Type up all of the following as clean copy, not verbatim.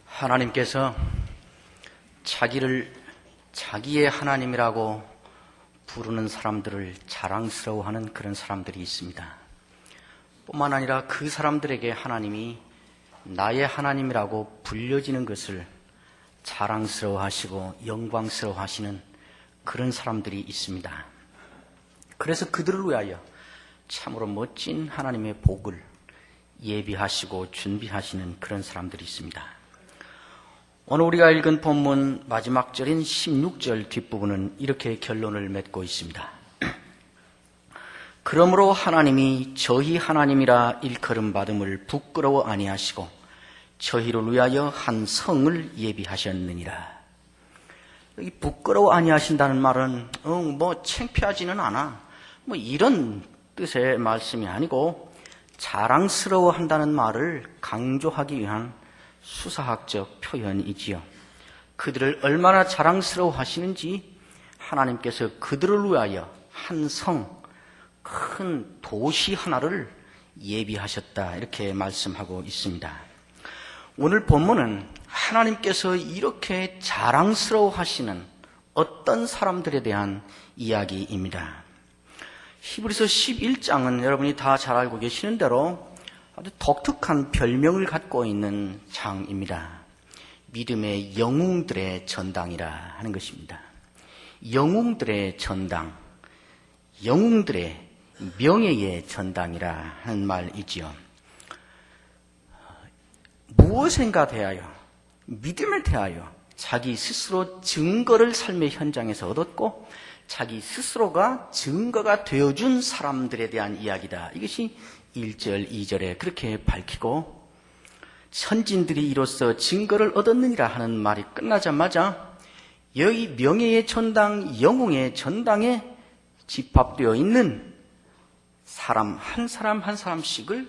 하나님께서 자기를 자기의 하나님이라고 부르는 사람들을 자랑스러워하는 그런 사람들이 있습니다. 뿐만 아니라 그 사람들에게 하나님이 나의 하나님이라고 불려지는 것을 자랑스러워하시고 영광스러워하시는 그런 사람들이 있습니다. 그래서 그들을 위하여 참으로 멋진 하나님의 복을 예비하시고 준비하시는 그런 사람들이 있습니다. 오늘 우리가 읽은 본문 마지막 절인 16절 뒷부분은 이렇게 결론을 맺고 있습니다. 그러므로 하나님이 저희 하나님이라 일컬음 받음을 부끄러워 아니하시고 저희를 위하여 한 성을 예비하셨느니라. 여기 부끄러워 아니하신다는 말은 창피하지는 않아 이런 뜻의 말씀이 아니고 자랑스러워한다는 말을 강조하기 위한 수사학적 표현이지요. 그들을 얼마나 자랑스러워 하시는지 하나님께서 그들을 위하여 한 성, 큰 도시 하나를 예비하셨다 이렇게 말씀하고 있습니다. 오늘 본문은 하나님께서 이렇게 자랑스러워 하시는 어떤 사람들에 대한 이야기입니다. 히브리서 11장은 여러분이 다 잘 알고 계시는 대로 아주 독특한 별명을 갖고 있는 장입니다. 믿음의 영웅들의 전당이라 하는 것입니다. 영웅들의 전당, 영웅들의 명예의 전당이라 하는 말이지요. 무엇인가 대하여, 믿음에 대하여 자기 스스로 증거를 삶의 현장에서 얻었고 자기 스스로가 증거가 되어준 사람들에 대한 이야기다. 이것이 1절, 2절에 그렇게 밝히고 선진들이 이로써 증거를 얻었느니라 하는 말이 끝나자마자 여기 명예의 전당, 영웅의 전당에 집합되어 있는 사람 한 사람 한 사람씩을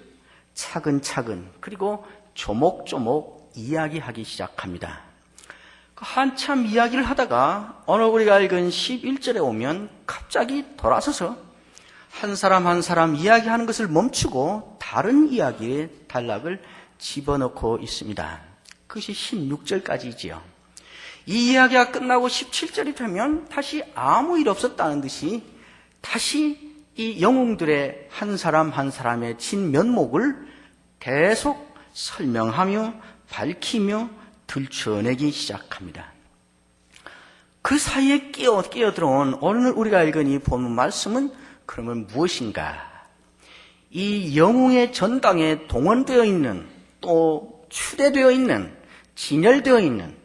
차근차근 그리고 조목조목 이야기하기 시작합니다. 한참 이야기를 하다가 오늘 우리가 읽은 11절에 오면 갑자기 돌아서서 한 사람 한 사람 이야기하는 것을 멈추고 다른 이야기의 단락을 집어넣고 있습니다. 그것이 16절까지이지요. 이 이야기가 끝나고 17절이 되면 다시 아무 일 없었다는 듯이 다시 이 영웅들의 한 사람 한 사람의 진면목을 계속 설명하며 밝히며 들춰내기 시작합니다. 그 사이에 끼어들어온 오늘 우리가 읽은 이 본문 말씀은 그러면 무엇인가? 이 영웅의 전당에 동원되어 있는 또 추대되어 있는 진열되어 있는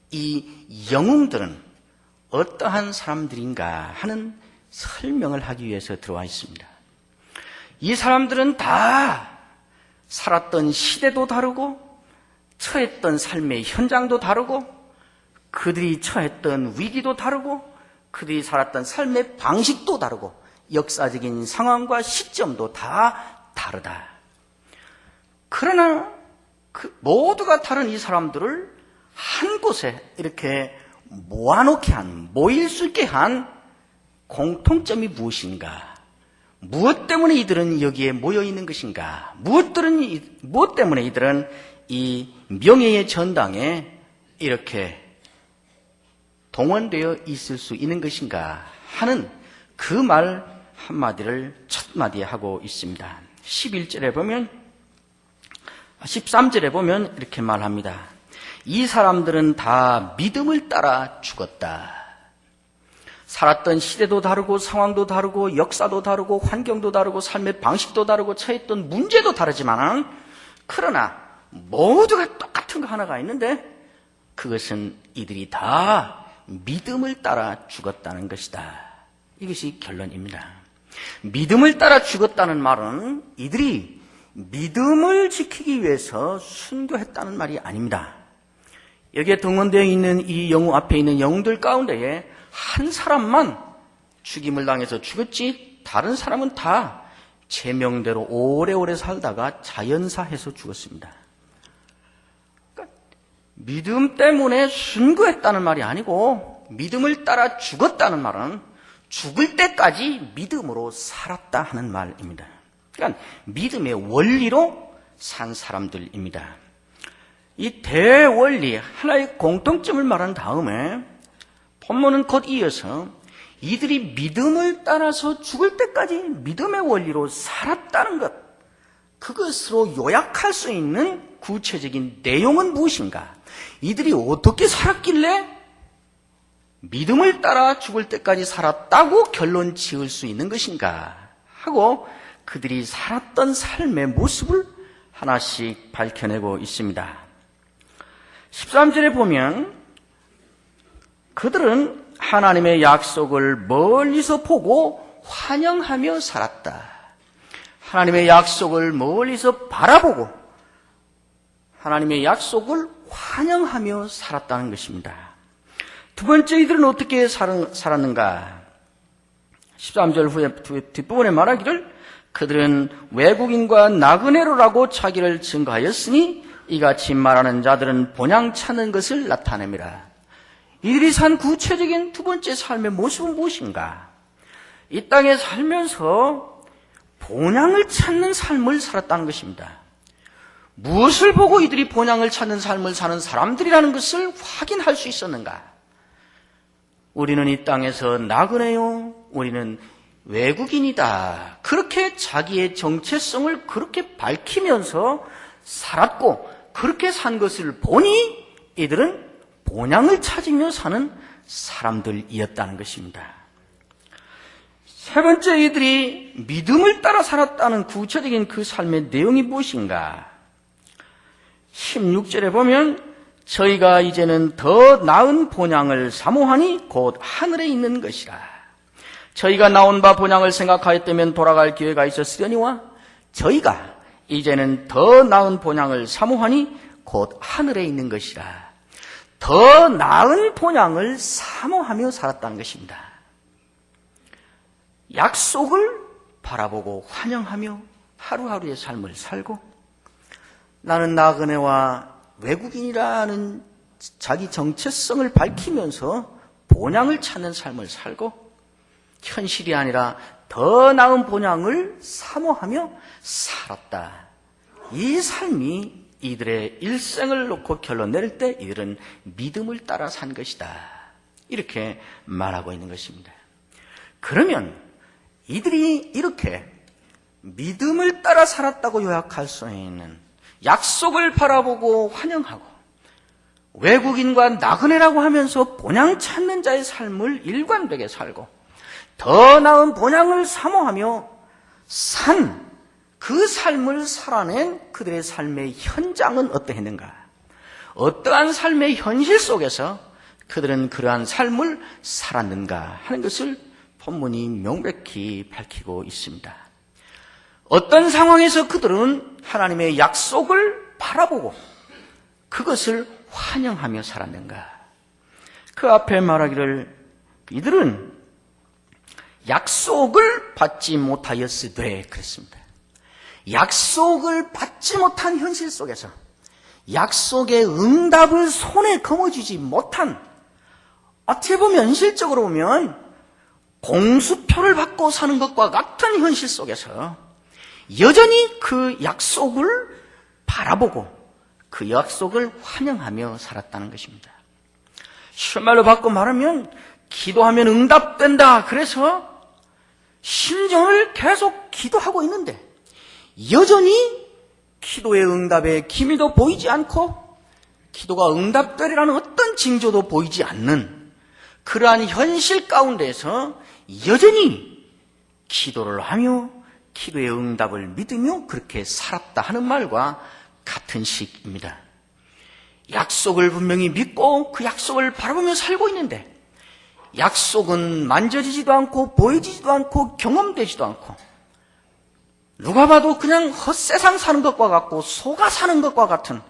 이 영웅들은 어떠한 사람들인가 하는 설명을 하기 위해서 들어와 있습니다. 이 사람들은 다 살았던 시대도 다르고 처했던 삶의 현장도 다르고 그들이 처했던 위기도 다르고 그들이 살았던 삶의 방식도 다르고 역사적인 상황과 시점도 다 다르다. 그러나 모두가 다른 이 사람들을 한 곳에 이렇게 모아놓게 한, 모일 수 있게 한 공통점이 무엇인가? 무엇 때문에 이들은 여기에 모여 있는 것인가? 무엇 때문에 이들은 이 명예의 전당에 이렇게 동원되어 있을 수 있는 것인가 하는 그 말 한마디를 첫 마디에 하고 있습니다. 11절에 보면 13절에 보면 이렇게 말합니다. 이 사람들은 다 믿음을 따라 죽었다. 살았던 시대도 다르고 상황도 다르고 역사도 다르고 환경도 다르고 삶의 방식도 다르고 처했던 문제도 다르지만 그러나 모두가 똑같은 거 하나가 있는데 그것은 이들이 다 믿음을 따라 죽었다는 것이다. 이것이 결론입니다. 믿음을 따라 죽었다는 말은 이들이 믿음을 지키기 위해서 순교했다는 말이 아닙니다. 여기에 동원되어 있는 이 영웅 앞에 있는 영웅들 가운데에 한 사람만 죽임을 당해서 죽었지 다른 사람은 다 제명대로 오래오래 살다가 자연사해서 죽었습니다. 그러니까 믿음 때문에 순교했다는 말이 아니고 믿음을 따라 죽었다는 말은 죽을 때까지 믿음으로 살았다 하는 말입니다. 그러니까 믿음의 원리로 산 사람들입니다. 이 대원리, 하나의 공통점을 말한 다음에 본문은 곧 이어서 이들이 믿음을 따라서 죽을 때까지 믿음의 원리로 살았다는 것, 그것으로 요약할 수 있는 구체적인 내용은 무엇인가? 이들이 어떻게 살았길래 믿음을 따라 죽을 때까지 살았다고 결론 지을 수 있는 것인가 하고 그들이 살았던 삶의 모습을 하나씩 밝혀내고 있습니다. 13절에 보면 그들은 하나님의 약속을 멀리서 보고 환영하며 살았다. 하나님의 약속을 멀리서 바라보고 하나님의 약속을 환영하며 살았다는 것입니다. 두 번째, 이들은 어떻게 살았는가? 13절 후에 뒷부분에 말하기를 그들은 외국인과 나그네로라고 자기를 증거하였으니 이같이 말하는 자들은 본향 찾는 것을 나타냅니다. 이들이 산 구체적인 두 번째 삶의 모습은 무엇인가? 이 땅에 살면서 본향을 찾는 삶을 살았다는 것입니다. 무엇을 보고 이들이 본향을 찾는 삶을 사는 사람들이라는 것을 확인할 수 있었는가? 우리는 이 땅에서 나그네요, 우리는 외국인이다. 그렇게 자기의 정체성을 그렇게 밝히면서 살았고 그렇게 산 것을 보니 이들은 본향을 찾으며 사는 사람들이었다는 것입니다. 세 번째, 이들이 믿음을 따라 살았다는 구체적인 그 삶의 내용이 무엇인가? 16절에 보면 저희가 이제는 더 나은 본향을 사모하니 곧 하늘에 있는 것이라. 저희가 나온 바 본향을 생각하였다면 돌아갈 기회가 있었으려니와 저희가 이제는 더 나은 본향을 사모하니 곧 하늘에 있는 것이라. 더 나은 본향을 사모하며 살았다는 것입니다. 약속을 바라보고 환영하며 하루하루의 삶을 살고 나는 나그네와 외국인이라는 자기 정체성을 밝히면서 본향을 찾는 삶을 살고 현실이 아니라 더 나은 본향을 사모하며 살았다. 이 삶이 이들의 일생을 놓고 결론 내릴 때 이들은 믿음을 따라 산 것이다. 이렇게 말하고 있는 것입니다. 그러면 이들이 이렇게 믿음을 따라 살았다고 요약할 수 있는 약속을 바라보고 환영하고 외국인과 나그네라고 하면서 본향 찾는 자의 삶을 일관되게 살고 더 나은 본향을 사모하며 산 그 삶을 살아낸 그들의 삶의 현장은 어떠했는가? 어떠한 삶의 현실 속에서 그들은 그러한 삶을 살았는가 하는 것을 본문이 명백히 밝히고 있습니다. 어떤 상황에서 그들은 하나님의 약속을 바라보고 그것을 환영하며 살았는가? 그 앞에 말하기를 이들은 약속을 받지 못하였으되 그랬습니다. 약속을 받지 못한 현실 속에서 약속의 응답을 손에 거머쥐지 못한, 어떻게 보면 현실적으로 보면 공수표를 받고 사는 것과 같은 현실 속에서 여전히 그 약속을 바라보고 그 약속을 환영하며 살았다는 것입니다. 쉬운 말로 바꿔 말하면 기도하면 응답된다. 그래서 심정을 계속 기도하고 있는데 여전히 기도의 응답의 기미도 보이지 않고 기도가 응답되리라는 어떤 징조도 보이지 않는 그러한 현실 가운데서 여전히 기도를 하며 기도의 응답을 믿으며 그렇게 살았다 하는 말과 같은 식입니다. 약속을 분명히 믿고 그 약속을 바라보며 살고 있는데 약속은 만져지지도 않고 보이지도 않고 경험되지도 않고 누가 봐도 그냥 헛세상 사는 것과 같고 속아 사는 것과 같은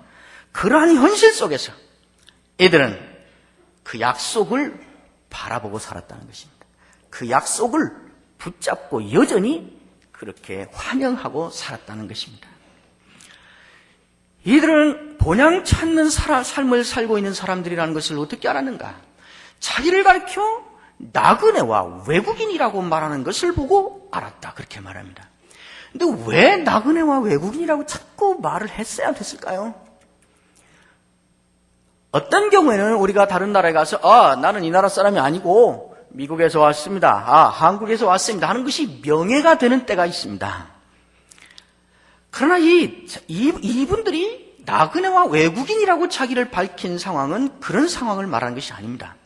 그러한 현실 속에서 이들은 그 약속을 바라보고 살았다는 것입니다. 그 약속을 붙잡고 여전히 그렇게 환영하고 살았다는 것입니다. 이들은 본향 찾는 삶을 살고 있는 사람들이라는 것을 어떻게 알았는가? 자기를 가리켜 나그네와 외국인이라고 말하는 것을 보고 알았다. 그렇게 말합니다. 근데 왜 나그네와 외국인이라고 자꾸 말을 했어야 됐을까요? 어떤 경우에는 우리가 다른 나라에 가서 나는 이 나라 사람이 아니고 미국에서 왔습니다. 한국에서 왔습니다 하는 것이 명예가 되는 때가 있습니다. 그러나 이분들이 나그네와 외국인이라고 자기를 밝힌 상황은 그런 상황을 말하는 것이 아닙니다.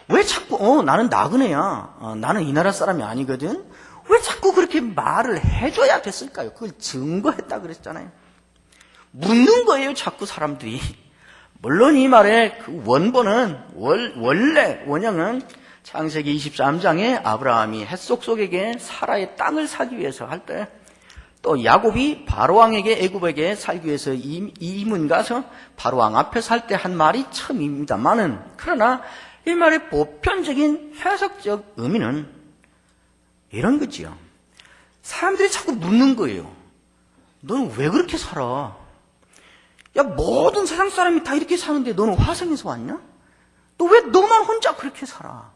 왜 자꾸 나는 나그네야, 나는 이 나라 사람이 아니거든, 왜 자꾸 그렇게 말을 해줘야 됐을까요? 그걸 증거했다 그랬잖아요. 묻는 거예요, 자꾸 사람들이. 물론 이 말의 그 원본은 원래 원형은 창세기 23장에 아브라함이 헷속속에게 사라의 땅을 사기 위해서 할 때, 또 야곱이 바로왕에게 애굽에게 살기 위해서 이민 가서 바로왕 앞에 살 때 한 말이 처음입니다만은, 그러나 이 말의 보편적인 해석적 의미는 이런 거지요. 사람들이 자꾸 묻는 거예요. 너는 왜 그렇게 살아? 야, 모든 세상 사람이 다 이렇게 사는데 너는 화성에서 왔냐? 너 왜 너만 혼자 그렇게 살아?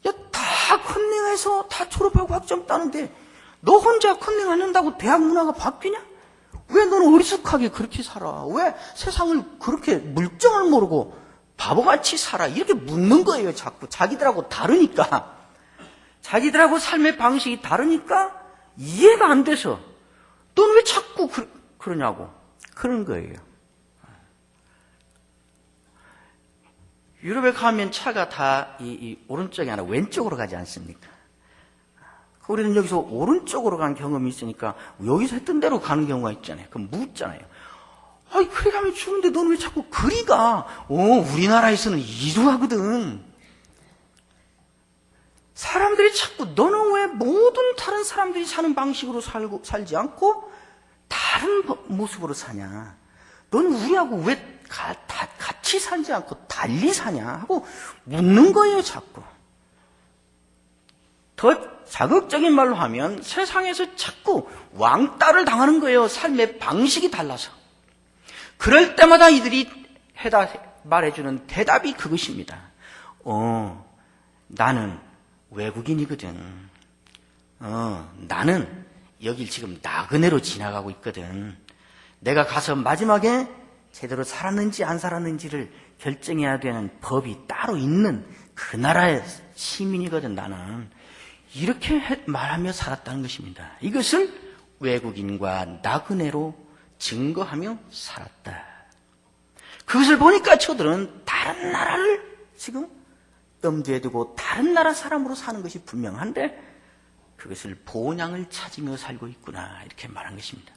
야, 다 컨닝해서 다 졸업하고 학점 따는데 너 혼자 컨닝 안 한다고 대학 문화가 바뀌냐? 왜 너는 어리숙하게 그렇게 살아? 왜 세상을 그렇게 물정을 모르고 바보같이 살아? 이렇게 묻는 거예요, 자꾸. 자기들하고 다르니까. 자기들하고 삶의 방식이 다르니까 이해가 안 돼서 너는 왜 자꾸 그러냐고. 그런 거예요. 유럽에 가면 차가 다 이 오른쪽이 아니라 왼쪽으로 가지 않습니까? 우리는 여기서 오른쪽으로 간 경험이 있으니까 여기서 했던 대로 가는 경우가 있잖아요. 그럼 묻잖아요. 그래 가면 좋은데 너는 왜 자꾸 그리 가? 우리나라에서는 이리로 하거든. 사람들이 자꾸 너는 왜 모든 다른 사람들이 사는 방식으로 살지 않고 다른 모습으로 사냐? 너는 우리하고 왜 같이 살지 않고 달리 사냐? 하고 묻는 거예요, 자꾸. 더 자극적인 말로 하면 세상에서 자꾸 왕따를 당하는 거예요. 삶의 방식이 달라서. 그럴 때마다 이들이 말해주는 대답이 그것입니다. 나는 외국인이거든. 나는 여길 지금 나그네로 지나가고 있거든. 내가 가서 마지막에 제대로 살았는지 안 살았는지를 결정해야 되는 법이 따로 있는 그 나라의 시민이거든, 나는. 이렇게 말하며 살았다는 것입니다. 이것을 외국인과 나그네로 증거하며 살았다. 그것을 보니까 저들은 다른 나라를 지금 염두에 두고 다른 나라 사람으로 사는 것이 분명한데 그것을 본향을 찾으며 살고 있구나, 이렇게 말한 것입니다.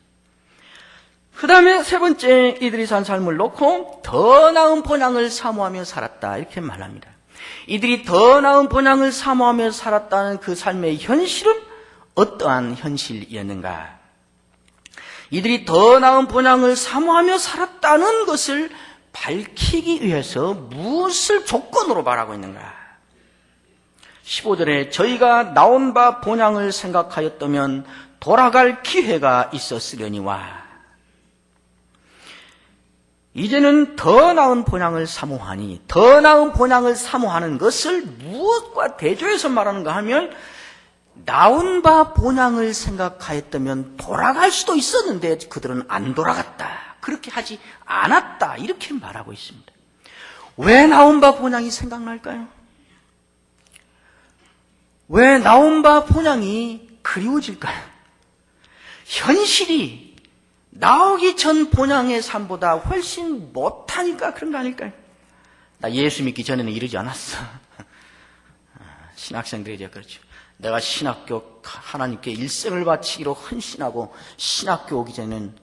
그 다음에 세 번째, 이들이 산 삶을 놓고 더 나은 본향을 사모하며 살았다, 이렇게 말합니다. 이들이 더 나은 본향을 사모하며 살았다는 그 삶의 현실은 어떠한 현실이었는가? 이들이 더 나은 본향을 사모하며 살았다는 것을 밝히기 위해서 무엇을 조건으로 말하고 있는가? 15절에 저희가 나온 바 본향을 생각하였다면 돌아갈 기회가 있었으려니와, 이제는 더 나은 본향을 사모하니, 더 나은 본향을 사모하는 것을 무엇과 대조해서 말하는가 하면, 나온 바 본향을 생각하였다면 돌아갈 수도 있었는데 그들은 안 돌아갔다, 그렇게 하지 않았다, 이렇게 말하고 있습니다. 왜 나온 바 본향이 생각날까요? 왜 나온 바 본향이 그리워질까요? 현실이 나오기 전 본향의 삶보다 훨씬 못하니까 그런 거 아닐까요? 나 예수 믿기 전에는 이러지 않았어. 신학생들이 이제 그렇죠. 내가 신학교 하나님께 일생을 바치기로 헌신하고 신학교 오기 전에는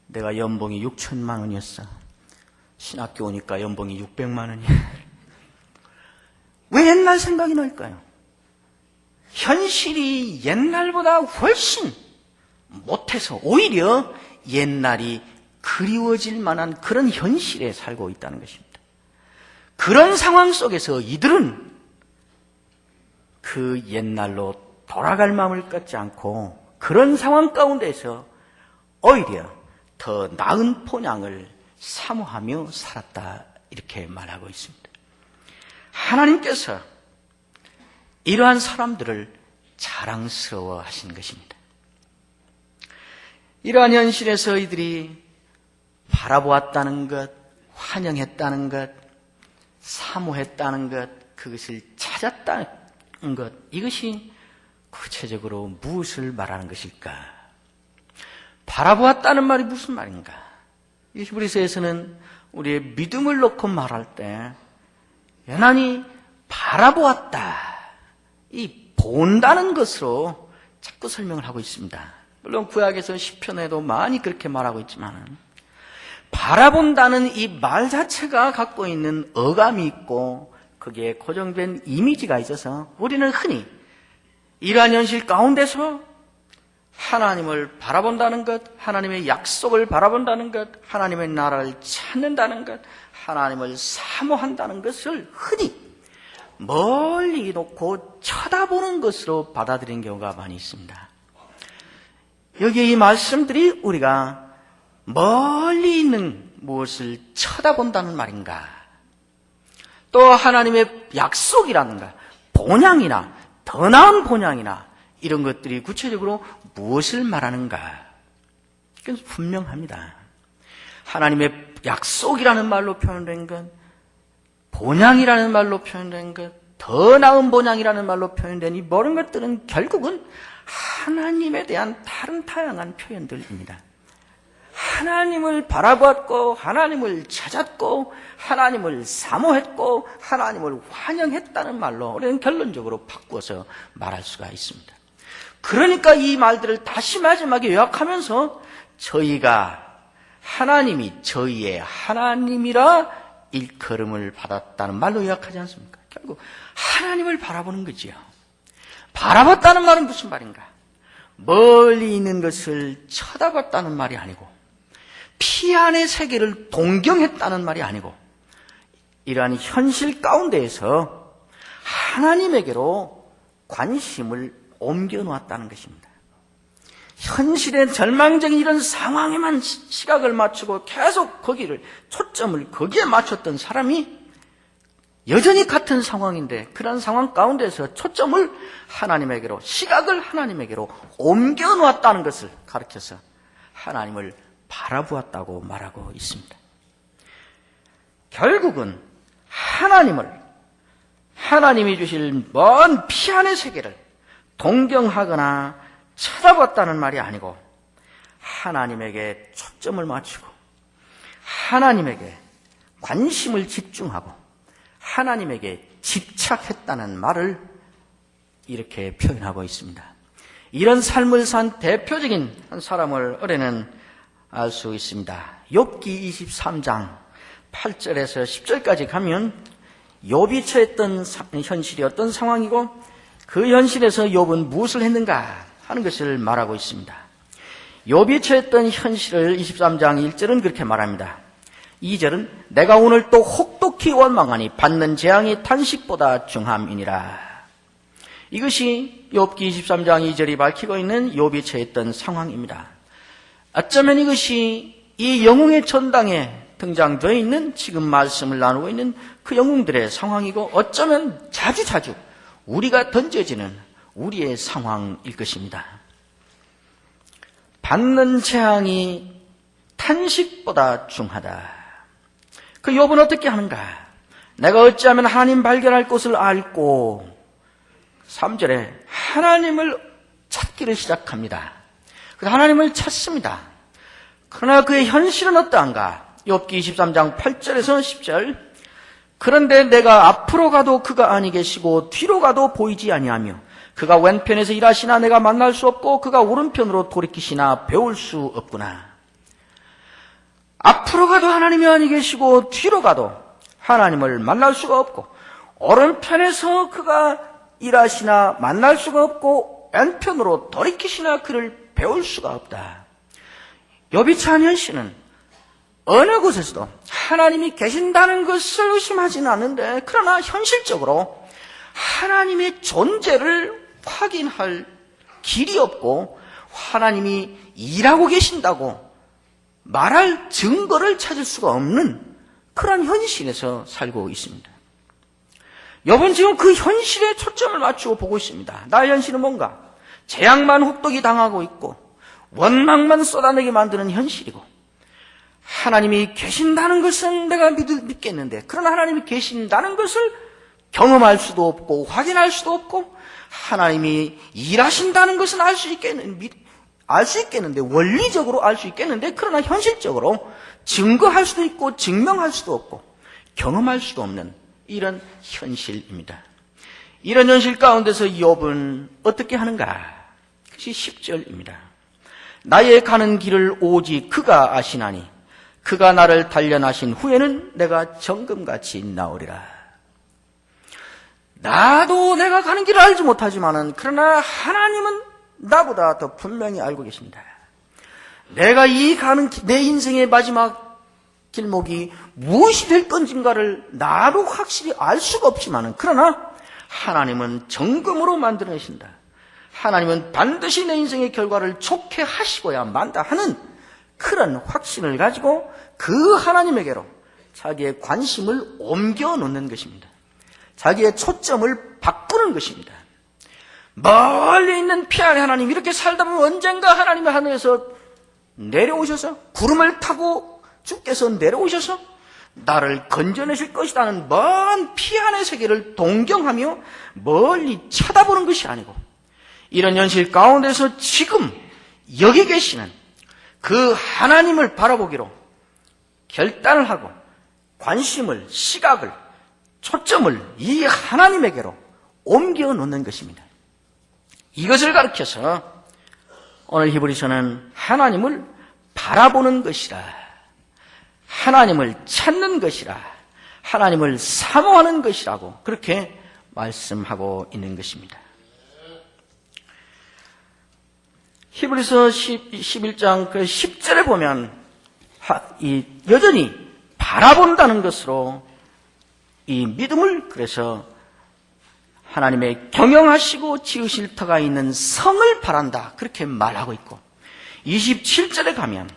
내가 연봉이 6천만 원이었어. 신학교 오니까 연봉이 600만 원이야. 왜 옛날 생각이 날까요? 현실이 옛날보다 훨씬 못해서 오히려 옛날이 그리워질 만한 그런 현실에 살고 있다는 것입니다. 그런 상황 속에서 이들은 그 옛날로 돌아갈 마음을 갖지 않고 그런 상황 가운데서 오히려 더 나은 본향을 사모하며 살았다, 이렇게 말하고 있습니다. 하나님께서 이러한 사람들을 자랑스러워 하신 것입니다. 이러한 현실에서 이들이 바라보았다는 것, 환영했다는 것, 사모했다는 것, 그것을 찾았다는 것, 이것이 구체적으로 무엇을 말하는 것일까? 바라보았다는 말이 무슨 말인가? 이 히브리서에서는 우리의 믿음을 놓고 말할 때 연한히 바라보았다, 이 본다는 것으로 자꾸 설명을 하고 있습니다. 물론 구약에서 시편에도 많이 그렇게 말하고 있지만 바라본다는 이 말 자체가 갖고 있는 어감이 있고 거기에 고정된 이미지가 있어서 우리는 흔히 이러한 현실 가운데서 하나님을 바라본다는 것, 하나님의 약속을 바라본다는 것, 하나님의 나라를 찾는다는 것, 하나님을 사모한다는 것을 흔히 멀리 놓고 쳐다보는 것으로 받아들이는 경우가 많이 있습니다. 여기에 이 말씀들이 우리가 멀리 있는 무엇을 쳐다본다는 말인가? 또 하나님의 약속이라든가 본향이나 더 나은 본향이나 이런 것들이 구체적으로 무엇을 말하는가? 그건 분명합니다. 하나님의 약속이라는 말로 표현된 것, 본향이라는 말로 표현된 것, 더 나은 본향이라는 말로 표현된 이 모든 것들은 결국은 하나님에 대한 다른 다양한 표현들입니다. 하나님을 바라보았고, 하나님을 찾았고, 하나님을 사모했고, 하나님을 환영했다는 말로 우리는 결론적으로 바꾸어서 말할 수가 있습니다. 그러니까 이 말들을 다시 마지막에 요약하면서 저희가 하나님이 저희의 하나님이라 일컬음을 받았다는 말로 요약하지 않습니까? 결국 하나님을 바라보는 거지요. 바라봤다는 말은 무슨 말인가? 멀리 있는 것을 쳐다봤다는 말이 아니고 피 안의 세계를 동경했다는 말이 아니고 이러한 현실 가운데에서 하나님에게로 관심을 옮겨놓았다는 것입니다. 현실의 절망적인 이런 상황에만 시각을 맞추고 계속 초점을 거기에 맞췄던 사람이 여전히 같은 상황인데 그런 상황 가운데서 초점을 하나님에게로, 시각을 하나님에게로 옮겨놓았다는 것을 가르쳐서 하나님을 바라보았다고 말하고 있습니다. 결국은 하나님이 주실 먼 피안의 세계를 동경하거나 쳐다봤다는 말이 아니고 하나님에게 초점을 맞추고 하나님에게 관심을 집중하고 하나님에게 집착했다는 말을 이렇게 표현하고 있습니다. 이런 삶을 산 대표적인 한 사람을 올해는 알 수 있습니다. 욥기 23장 8절에서 10절까지 가면 욥이 처했던 현실이 어떤 상황이고 그 현실에서 욥은 무엇을 했는가 하는 것을 말하고 있습니다. 욥이 처했던 현실을 23장 1절은 그렇게 말합니다. 2절은 내가 오늘 또 혹독히 원망하니 받는 재앙이 탄식보다 중함이니라. 이것이 욥기 23장 2절이 밝히고 있는 욥이 처했던 상황입니다. 어쩌면 이것이 이 영웅의 전당에 등장되어 있는 지금 말씀을 나누고 있는 그 영웅들의 상황이고 어쩌면 자주자주 우리가 던져지는 우리의 상황일 것입니다. 받는 재앙이 탄식보다 중하다. 그 욥은 어떻게 하는가? 내가 어찌하면 하나님 발견할 곳을 알고 3절에 하나님을 찾기를 시작합니다. 하나님을 찾습니다. 그러나 그의 현실은 어떠한가? 욥기 23장 8절에서 10절 그런데 내가 앞으로 가도 그가 아니 계시고 뒤로 가도 보이지 아니하며 그가 왼편에서 일하시나 내가 만날 수 없고 그가 오른편으로 돌이키시나 배울 수 없구나. 앞으로 가도 하나님이 아니 계시고 뒤로 가도 하나님을 만날 수가 없고 오른편에서 그가 일하시나 만날 수가 없고 왼편으로 돌이키시나 그를 배울 수가 없다. 욥이 처한 현실은 어느 곳에서도 하나님이 계신다는 것을 의심하지는 않는데 그러나 현실적으로 하나님의 존재를 확인할 길이 없고 하나님이 일하고 계신다고 말할 증거를 찾을 수가 없는 그런 현실에서 살고 있습니다. 욥은 지금 그 현실에 초점을 맞추고 보고 있습니다. 나의 현실은 뭔가? 재앙만 혹독히 당하고 있고 원망만 쏟아내게 만드는 현실이고 하나님이 계신다는 것은 내가 믿겠는데, 그러나 하나님이 계신다는 것을 경험할 수도 없고 확인할 수도 없고, 하나님이 일하신다는 것은 알 수 있겠는데, 원리적으로 알 수 있겠는데, 그러나 현실적으로 증거할 수도 있고 증명할 수도 없고 경험할 수도 없는 이런 현실입니다. 이런 현실 가운데서 욥은 어떻게 하는가? 그것이 10절입니다. 나의 가는 길을 오직 그가 아시나니 그가 나를 단련하신 후에는 내가 정금같이 나오리라. 나도 내가 가는 길을 알지 못하지만은, 그러나 하나님은 나보다 더 분명히 알고 계십니다. 내가 내 인생의 마지막 길목이 무엇이 될 건지인가를 나도 확실히 알 수가 없지만은, 그러나 하나님은 정금으로 만들어내신다. 하나님은 반드시 내 인생의 결과를 좋게 하시고야 만다 하는 그런 확신을 가지고 그 하나님에게로 자기의 관심을 옮겨 놓는 것입니다. 자기의 초점을 바꾸는 것입니다. 멀리 있는 피안의 하나님, 이렇게 살다 보면 언젠가 하나님의 하늘에서 내려오셔서, 구름을 타고 주께서 내려오셔서 나를 건져내실 것이라는 먼 피안의 세계를 동경하며 멀리 쳐다보는 것이 아니고, 이런 현실 가운데서 지금 여기 계시는 그 하나님을 바라보기로 결단을 하고 관심을, 시각을, 초점을 이 하나님에게로 옮겨 놓는 것입니다. 이것을 가르쳐서 오늘 히브리서는 하나님을 바라보는 것이라, 하나님을 찾는 것이라, 하나님을 사모하는 것이라고 그렇게 말씀하고 있는 것입니다. 히브리서 11장 그 10절에 보면 여전히 바라본다는 것으로 이 믿음을, 그래서 하나님의 경영하시고 지으실 터가 있는 성을 바란다, 그렇게 말하고 있고, 27절에 가면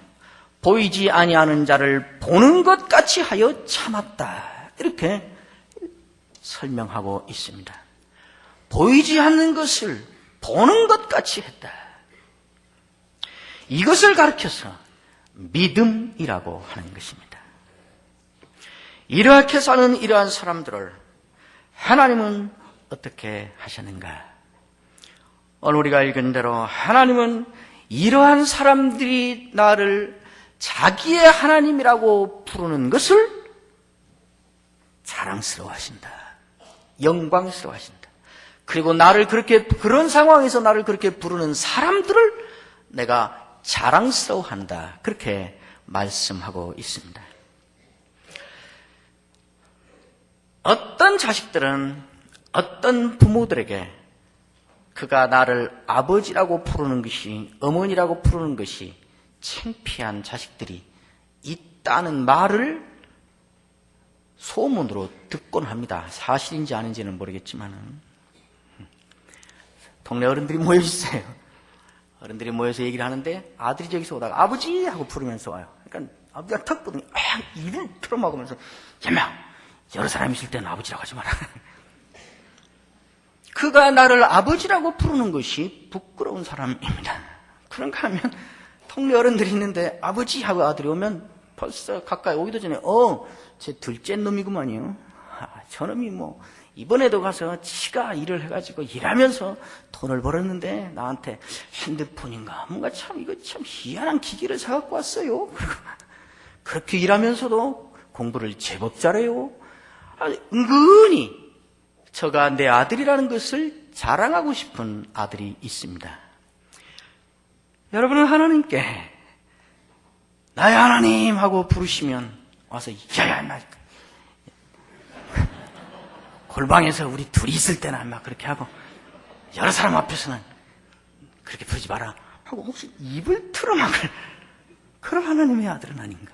보이지 아니하는 자를 보는 것 같이 하여 참았다, 이렇게 설명하고 있습니다. 보이지 않는 것을 보는 것 같이 했다. 이것을 가르쳐서 믿음이라고 하는 것입니다. 이렇게 사는 이러한 사람들을 하나님은 어떻게 하셨는가? 오늘 우리가 읽은 대로 하나님은 이러한 사람들이 나를 자기의 하나님이라고 부르는 것을 자랑스러워하신다, 영광스러워하신다. 그리고 나를 그렇게, 그런 상황에서 나를 그렇게 부르는 사람들을 내가 자랑스러워한다, 그렇게 말씀하고 있습니다. 어떤 자식들은 어떤 부모들에게 그가 나를 아버지라고 부르는 것이, 어머니라고 부르는 것이 창피한 자식들이 있다는 말을 소문으로 듣곤 합니다. 사실인지 아닌지는 모르겠지만 동네 어른들이 모여 있어요. 어른들이 모여서 얘기를 하는데 아들이 저기서 오다가 아버지 하고 부르면서 와요. 그러니까 아버지가 턱 보더니 입을 틀어막으면서, 야마, 여러 사람 있을 때는 아버지라고 하지 마라. 그가 나를 아버지라고 부르는 것이 부끄러운 사람입니다. 그런가 하면 동네 어른들이 있는데 아버지 하고 아들이 오면 벌써 가까이 오기도 전에 제 둘째 놈이구만요. 저놈이 뭐 이번에도 가서 지가 일을 해가지고 일하면서 돈을 벌었는데 나한테 핸드폰인가 뭔가 참 이거 참 희한한 기기를 사갖고 왔어요. 그렇게 일하면서도 공부를 제법 잘해요. 은근히 저가 내 아들이라는 것을 자랑하고 싶은 아들이 있습니다. 여러분은 하나님께 나의 하나님 하고 부르시면 와서 야야 나 골방에서 우리 둘이 있을 때는 막 그렇게 하고, 여러 사람 앞에서는 그렇게 부르지 마라 하고 혹시 입을 틀어막을 그런 하나님의 아들은 아닌가?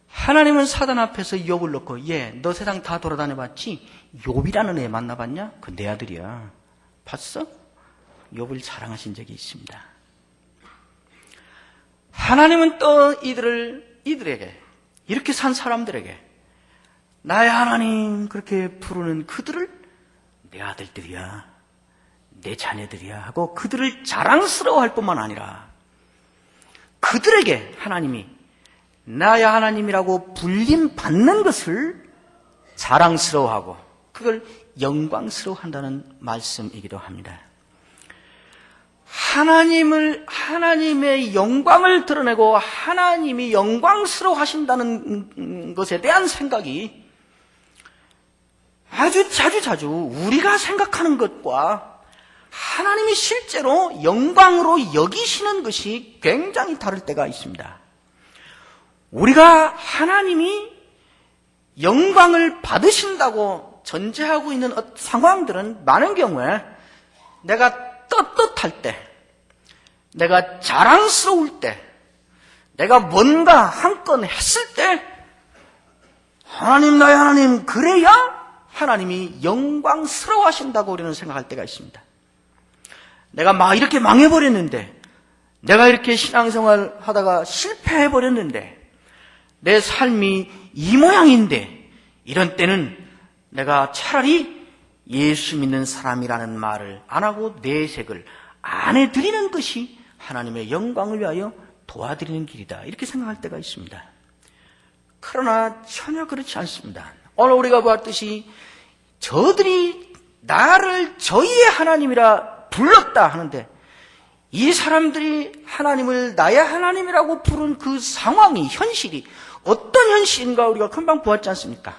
하나님은 사단 앞에서 욥을 놓고, 너 세상 다 돌아다녀봤지? 욥이라는 애 만나봤냐? 그 내 아들이야. 봤어? 욥을 자랑하신 적이 있습니다. 하나님은 또 이들에게, 이렇게 산 사람들에게 나의 하나님 그렇게 부르는 그들을 내 아들들이야, 내 자녀들이야 하고 그들을 자랑스러워할 뿐만 아니라 그들에게 하나님이 나의 하나님이라고 불림받는 것을 자랑스러워하고 그걸 영광스러워한다는 말씀이기도 합니다. 하나님의 영광을 드러내고 하나님이 영광스러워하신다는 것에 대한 생각이 자주 우리가 생각하는 것과 하나님이 실제로 영광으로 여기시는 것이 굉장히 다를 때가 있습니다. 우리가 하나님이 영광을 받으신다고 전제하고 있는 상황들은 많은 경우에 내가 떳떳할 때, 내가 자랑스러울 때, 내가 뭔가 한 건 했을 때 하나님, 나의 하나님, 그래야 하나님이 영광스러워하신다고 우리는 생각할 때가 있습니다. 내가 막 이렇게 망해버렸는데, 내가 이렇게 신앙생활 하다가 실패해버렸는데, 내 삶이 이 모양인데, 이런 때는 내가 차라리 예수 믿는 사람이라는 말을 안 하고 내색을 안 해드리는 것이 하나님의 영광을 위하여 도와드리는 길이다, 이렇게 생각할 때가 있습니다. 그러나 전혀 그렇지 않습니다. 오늘 우리가 보았듯이 저들이 나를 저희의 하나님이라 불렀다 하는데 이 사람들이 하나님을 나의 하나님이라고 부른 그 상황이, 현실이 어떤 현실인가 우리가 금방 보았지 않습니까?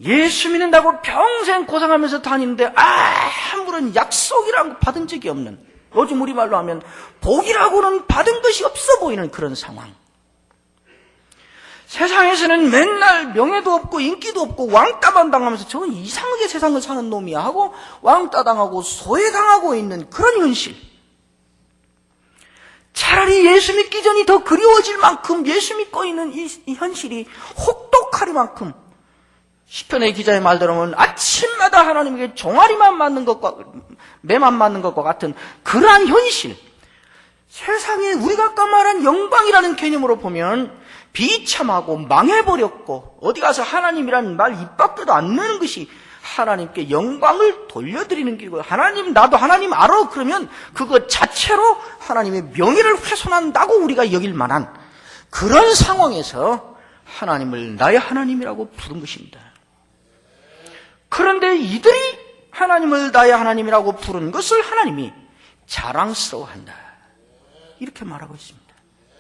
예수 믿는다고 평생 고생하면서 다니는데 아무런 약속이라는 거 받은 적이 없는, 요즘 우리말로 하면 복이라고는 받은 것이 없어 보이는 그런 상황. 세상에서는 맨날 명예도 없고 인기도 없고 왕따만 당하면서 저건 이상하게 세상을 사는 놈이야 하고 왕따 당하고 소외당하고 있는 그런 현실. 차라리 예수 믿기 전이 더 그리워질 만큼 예수 믿고 있는 이 현실이 혹독하리만큼, 시편의 기자의 말대로는 아침마다 하나님에게 종아리만 맞는 것과 매만 맞는 것과 같은 그러한 현실, 세상에 우리가 아까 말한 영광이라는 개념으로 보면 비참하고 망해버렸고 어디 가서 하나님이라는 말 입 밖에도 안 내는 것이 하나님께 영광을 돌려드리는 길이고, 하나님, 나도 하나님 알아 그러면 그것 자체로 하나님의 명예를 훼손한다고 우리가 여길 만한 그런 상황에서 하나님을 나의 하나님이라고 부른 것입니다. 그런데 이들이 하나님을 나의 하나님이라고 부른 것을 하나님이 자랑스러워한다, 이렇게 말하고 있습니다.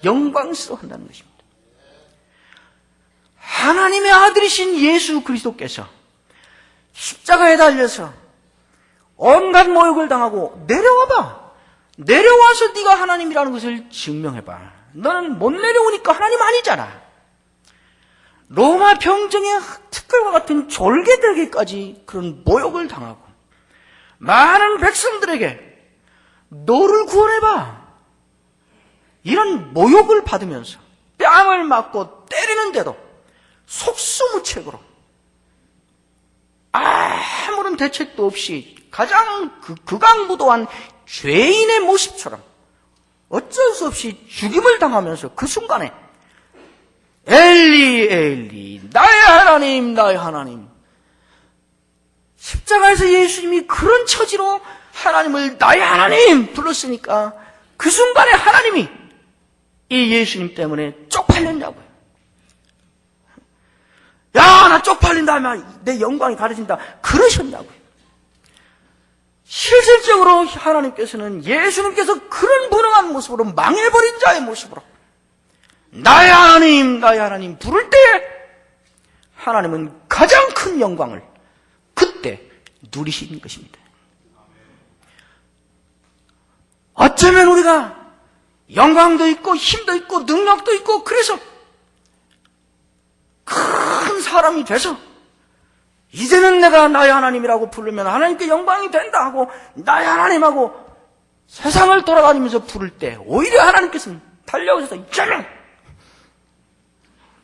영광스러워한다는 것입니다. 하나님의 아들이신 예수 그리스도께서 십자가에 달려서 온갖 모욕을 당하고 내려와서 네가 하나님이라는 것을 증명해봐. 너는 못 내려오니까 하나님 아니잖아. 로마 병정의 특별과 같은 졸개들에게까지 그런 모욕을 당하고 많은 백성들에게 너를 구원해봐, 이런 모욕을 받으면서 뺨을 맞고 때리는데도 속수무책으로 아무런 대책도 없이 가장 극악무도한 죄인의 모습처럼 어쩔 수 없이 죽임을 당하면서 그 순간에 엘리 엘리 나의 하나님 나의 하나님, 십자가에서 예수님이 그런 처지로 하나님을 나의 하나님 불렀으니까 그 순간에 하나님이 이 예수님 때문에 쪽팔렸냐고요. 야, 나 쪽팔린다면 내 영광이 가려진다 그러셨냐고요. 실질적으로 하나님께서는 예수님께서 그런 무능한 모습으로 망해버린 자의 모습으로 나의 하나님 나의 하나님 부를 때 하나님은 가장 큰 영광을 그때 누리시는 것입니다. 어쩌면 우리가 영광도 있고 힘도 있고 능력도 있고 그래서 큰 사람이 돼서 이제는 내가 나의 하나님이라고 부르면 하나님께 영광이 된다 하고 나의 하나님하고 세상을 돌아다니면서 부를 때 오히려 하나님께서는 달려오셔서 이제는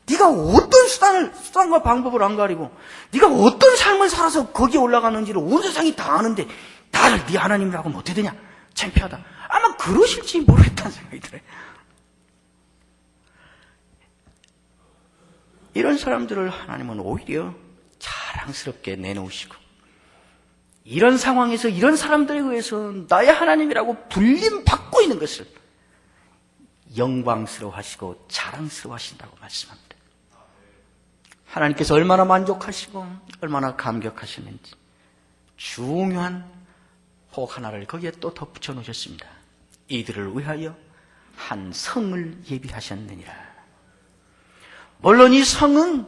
네가 어떤 수단과 방법을 안 가리고 네가 어떤 삶을 살아서 거기에 올라가는지를 온 세상이 다 아는데 나를 네 하나님이라고 하면 어떻게 되냐? 창피하다. 아마 그러실지 모르겠다는 생각이 들어요. 이런 사람들을 하나님은 오히려 자랑스럽게 내놓으시고 이런 상황에서 이런 사람들에 의해서 나의 하나님이라고 불림받고 있는 것을 영광스러워하시고 자랑스러워하신다고 말씀합니다. 하나님께서 얼마나 만족하시고 얼마나 감격하시는지 중요한 복 하나를 거기에 또 덧붙여 놓으셨습니다. 이들을 위하여 한 성을 예비하셨느니라. 물론 이 성은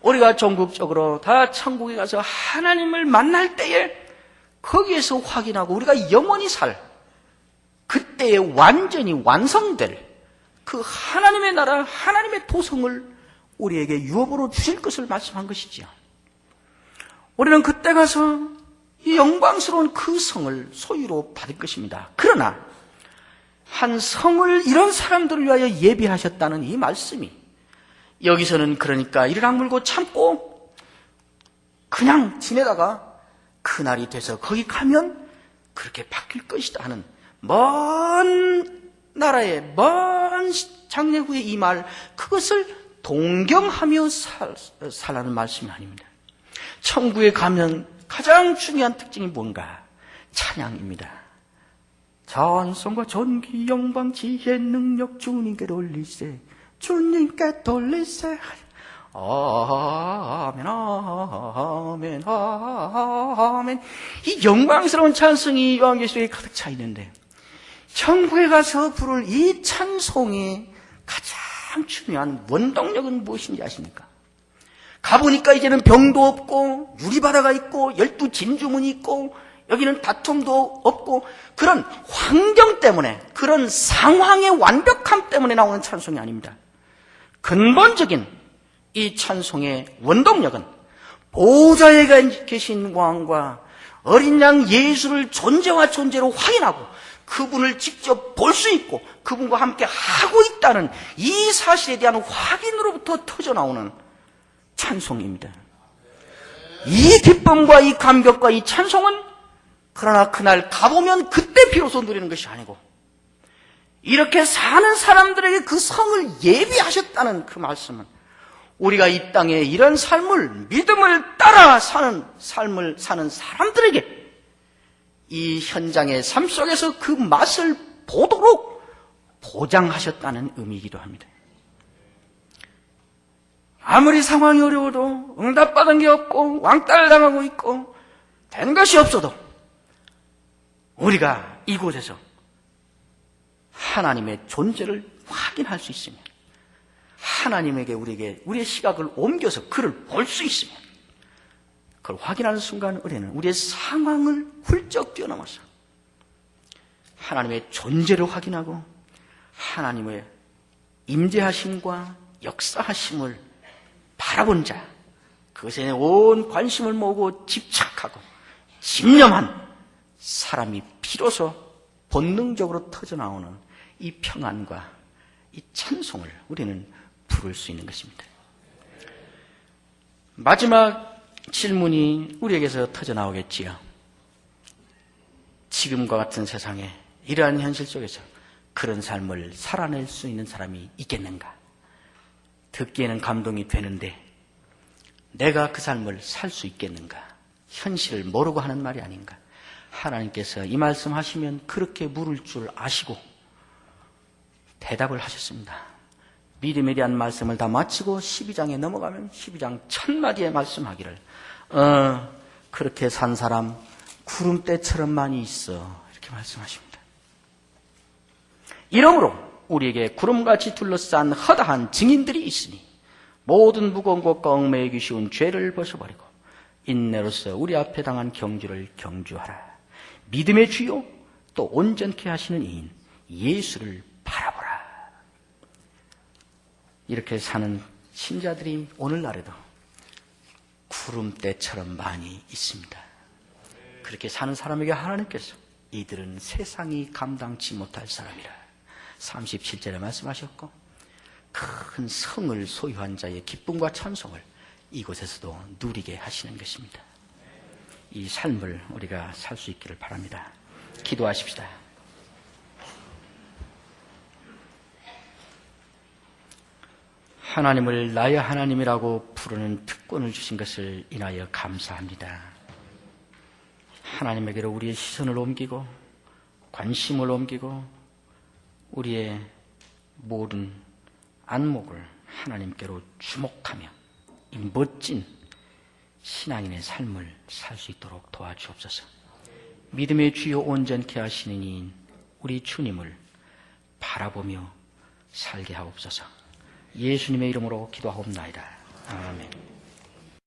우리가 전국적으로 다 천국에 가서 하나님을 만날 때에 거기에서 확인하고 우리가 영원히 그때에 완전히 완성될 그 하나님의 나라, 하나님의 도성을 우리에게 유업으로 주실 것을 말씀한 것이지요. 우리는 그때 가서 이 영광스러운 그 성을 소유로 받을 것입니다. 그러나 한 성을 이런 사람들을 위하여 예비하셨다는 이 말씀이 여기서는 그러니까 이를 악물고 참고 그냥 지내다가 그날이 돼서 거기 가면 그렇게 바뀔 것이다 하는 먼 나라의 먼 장래 후에 이 말, 그것을 동경하며 살라는 말씀이 아닙니다. 천국에 가면 가장 중요한 특징이 뭔가? 찬양입니다. 찬송과 존귀 영광 지혜 능력 주님께 돌리세, 주님께 돌리세. 아멘 아멘 아멘. 이 영광스러운 찬송이 요한계시록에 가득 차 있는데 천국에 가서 부를 이 찬송의 가장 중요한 원동력은 무엇인지 아십니까? 가보니까 이제는 병도 없고 유리바다가 있고 12 진주문이 있고 여기는 다툼도 없고 그런 환경 때문에, 그런 상황의 완벽함 때문에 나오는 찬송이 아닙니다. 근본적인 이 찬송의 원동력은 보좌에 계신 왕과 어린 양 예수를 존재와 존재로 확인하고 그분을 직접 볼 수 있고 그분과 함께 하고 있다는 이 사실에 대한 확인으로부터 터져나오는 찬송입니다. 이 기쁨과 이 감격과 이 찬송은 그러나 그날 가보면 그때 비로소 누리는 것이 아니고 이렇게 사는 사람들에게 그 성을 예비하셨다는 그 말씀은 우리가 이 땅에 이런 삶을, 믿음을 따라 사는 삶을 사는 사람들에게 이 현장의 삶 속에서 그 맛을 보도록 보장하셨다는 의미이기도 합니다. 아무리 상황이 어려워도 응답받은 게 없고 왕따를 당하고 있고 된 것이 없어도 우리가 이곳에서 하나님의 존재를 확인할 수 있으면, 하나님에게 우리의 시각을 옮겨서 그를 볼 수 있으면, 그걸 확인하는 순간 우리는 우리의 상황을 훌쩍 뛰어넘어서 하나님의 존재를 확인하고 하나님의 임재하심과 역사하심을 바라본 자, 그것에 온 관심을 모으고 집착하고 집념한 사람이 비로소 본능적으로 터져나오는 이 평안과 이 찬송을 우리는 부를 수 있는 것입니다. 마지막 질문이 우리에게서 터져나오겠지요. 지금과 같은 세상에 이러한 현실 속에서 그런 삶을 살아낼 수 있는 사람이 있겠는가? 듣기에는 감동이 되는데 내가 그 삶을 살 수 있겠는가? 현실을 모르고 하는 말이 아닌가? 하나님께서 이 말씀하시면 그렇게 물을 줄 아시고 대답을 하셨습니다. 믿음에 대한 말씀을 다 마치고 12장에 넘어가면 12장 1000마디의 말씀하기를 그렇게 산 사람 구름대처럼 많이 있어, 이렇게 말씀하십니다. 이러므로 우리에게 구름같이 둘러싼 허다한 증인들이 있으니 모든 무거운 것과 얽매이기 쉬운 죄를 벗어버리고 인내로서 우리 앞에 당한 경주를 경주하라. 믿음의 주요 또 온전케 하시는 이인 예수를 바라보라. 이렇게 사는 신자들이 오늘날에도 구름대처럼 많이 있습니다. 그렇게 사는 사람에게 하나님께서 이들은 세상이 감당치 못할 사람이라 37절에 말씀하셨고, 큰 성을 소유한 자의 기쁨과 찬송을 이곳에서도 누리게 하시는 것입니다. 이 삶을 우리가 살 수 있기를 바랍니다. 기도하십시다. 하나님을 나의 하나님이라고 부르는 특권을 주신 것을 인하여 감사합니다. 하나님에게로 우리의 시선을 옮기고 관심을 옮기고 우리의 모든 안목을 하나님께로 주목하며 이 멋진 신앙인의 삶을 살 수 있도록 도와주옵소서. 믿음의 주요 온전케 하시는 이인 우리 주님을 바라보며 살게 하옵소서. 예수님의 이름으로 기도하옵나이다. 아멘.